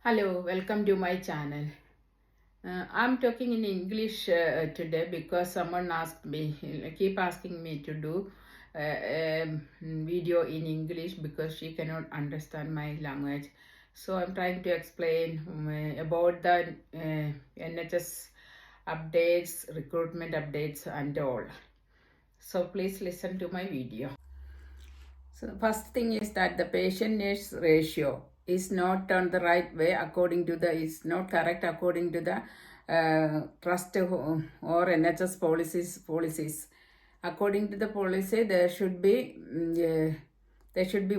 Hello, welcome to my channel. I'm talking in English today because someone asked me, keep asking me to do video in English because she cannot understand my language. So I'm trying to explain about the NHS updates, recruitment updates and all. So please listen to my video. So the first thing is that the patient-nurse ratio is not on the right way according to the, is not correct according to the trust or NHS policies. According to the policy, there should be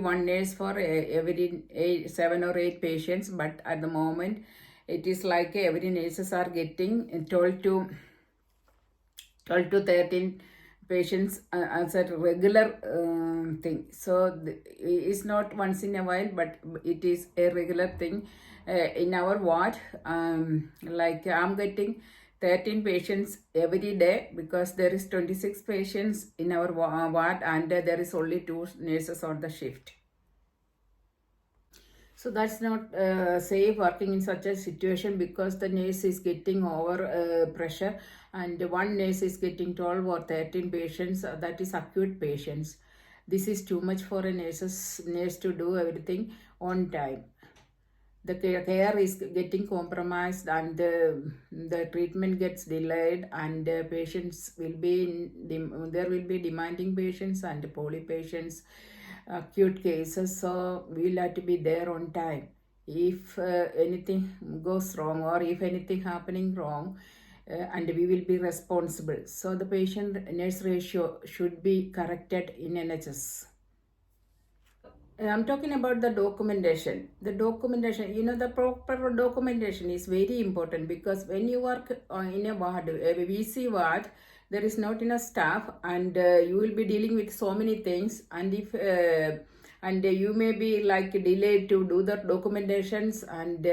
one nurse for every 7 or 8 patients, but at the moment it is like every nurses are getting 12 to 13 patients as a regular thing. So it's not once in a while, but it is a regular thing in our ward. Like I'm getting 13 patients every day because there is 26 patients in our ward and there is only 2 nurses on the shift. So that's not safe working in such a situation because the nurse is getting over pressure and one nurse is getting 12 or 13 patients, that is acute patients. This is too much for a nurse to do everything on time. The care is getting compromised and the treatment gets delayed and patients will be there will be demanding patients and poly patients, acute cases, so we'll have to be there on time. If anything goes wrong or if anything happening wrong, and we will be responsible. So the patient nurse ratio should be corrected in NHS. I'm talking about the documentation. The documentation, the proper documentation is very important because when you work in a ward, a VC ward, there is not enough staff and you will be dealing with so many things, and if you may be like delayed to do the documentations, and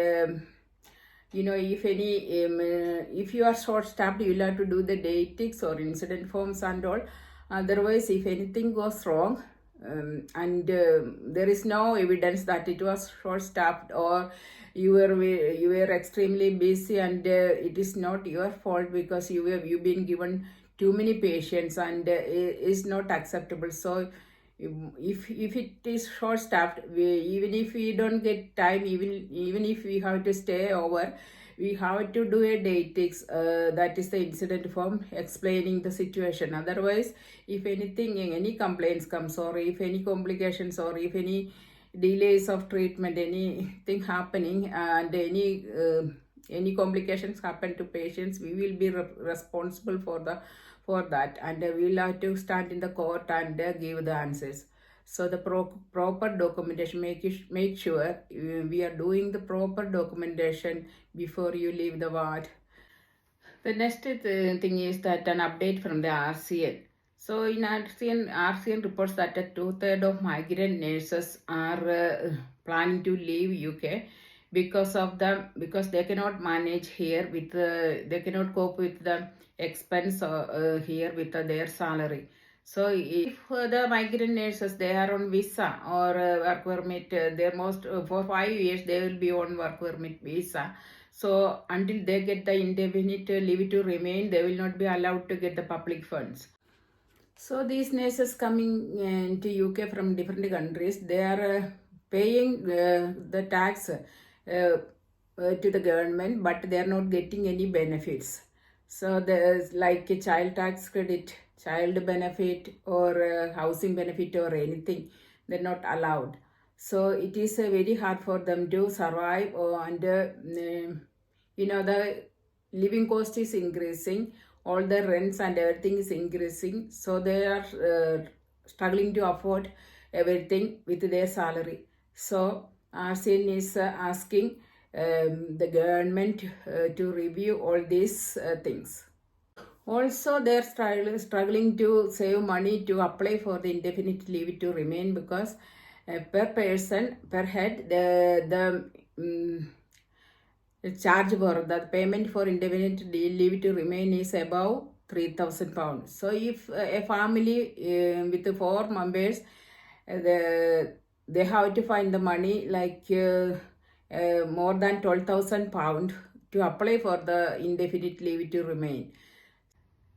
if you are short staffed, you will have to do the datics or incident forms and all. Otherwise, if anything goes wrong, and there is no evidence that it was short staffed or you were extremely busy, and it is not your fault because you've been given too many patients, and is not acceptable. So if it is short staffed, even if we don't get time, even if we have to stay over, we have to do a datics, that is the incident form explaining the situation. Otherwise, if anything, any complaints comes or if any complications or if any delays of treatment, anything happening, and any complications happen to patients, we will be responsible for that, and we will have to stand in the court and give the answers. So the proper documentation, make sure we are doing the proper documentation before you leave the ward. The next thing is that an update from the RCN. So in RCN reports that 2/3 of migrant nurses are planning to leave UK because they cannot manage here with they cannot cope with the expense here with their salary. So if the migrant nurses, they are on visa or work permit, they're most for 5 years they will be on work permit visa. So until they get the indefinite leave to remain, they will not be allowed to get the public funds. So these nurses coming into UK from different countries, they are paying the tax to the government, but they are not getting any benefits. So there's like a child tax credit, child benefit, or housing benefit or anything. They're not allowed. So it is very hard for them to survive, and the living cost is increasing, all the rents and everything is increasing, so they are struggling to afford everything with their salary. So RCN is asking the government to review all these things. Also, they are struggling to save money to apply for the indefinite leave to remain because per person, per head, the charge for the payment for indefinite leave to remain is above £3,000. So if a family with 4 members, they have to find the money like more than £12,000 to apply for the indefinite leave to remain.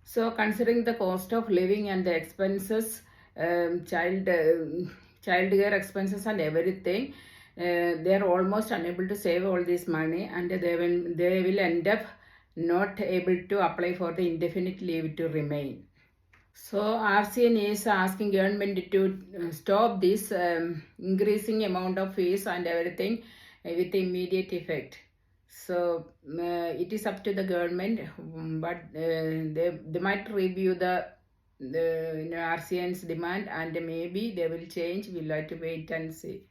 So, considering the cost of living and the expenses, child care expenses and everything, they are almost unable to save all this money, and they will end up not able to apply for the indefinite leave to remain. So RCN is asking government to stop this increasing amount of fees and everything with immediate effect. So it is up to the government, but they might review the RCN's demand, and maybe they will change. We'll have to wait and see.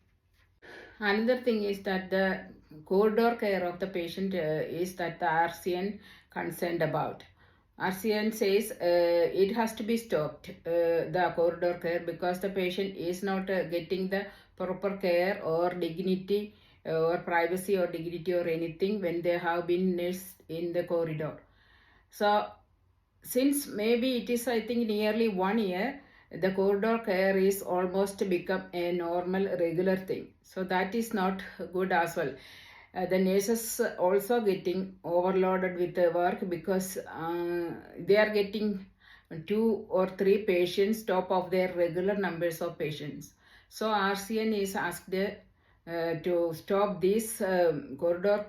Another thing is that the corridor care of the patient is that the RCN concerned about. RCN says it has to be stopped, the corridor care, because the patient is not getting the proper care or dignity or privacy or dignity or anything when they have been nursed in the corridor. So since maybe it is, I think, nearly 1 year, the corridor care is almost become a normal regular thing. So that is not good as well. The nurses also getting overloaded with the work, because they are getting 2 or 3 patients top of their regular numbers of patients. So RCN is asked to stop this corridor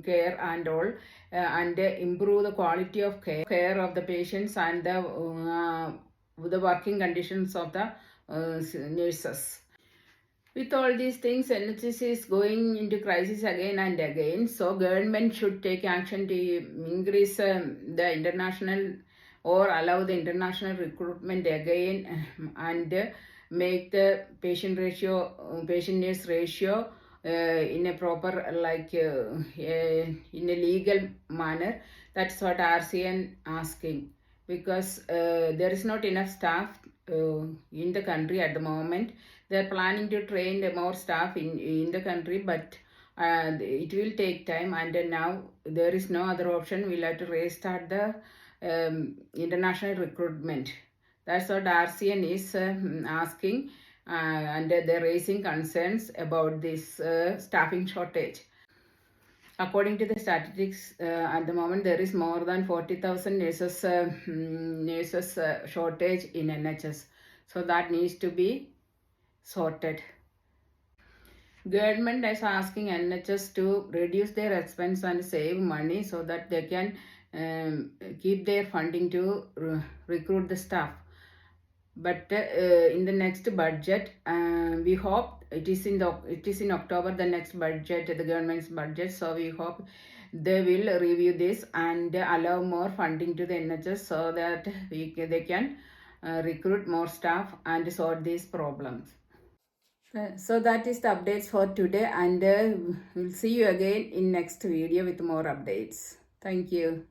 care and all, and improve the quality of care of the patients and the working conditions of the nurses. With all these things, NHS is going into crisis again and again. So government should take action to increase the international, or allow the international recruitment again, and make the patient nurse ratio in a proper, like in a legal manner. That's what RCN asking, because there is not enough staff in the country at the moment. They are planning to train more staff in the country, but it will take time, and now there is no other option. We'll have to restart the international recruitment. That's what RCN is asking, and they're raising concerns about this staffing shortage. According to the statistics, at the moment there is more than 40,000 nurses shortage in NHS. So that needs to be sorted. Government is asking NHS to reduce their expense and save money, so that they can keep their funding to recruit the staff. But in the next budget, we hope it is in October, the next budget, the government's budget. So we hope they will review this and allow more funding to the NHS, so that they can recruit more staff and solve these problems. So that is the updates for today, and we'll see you again in next video with more updates. Thank you.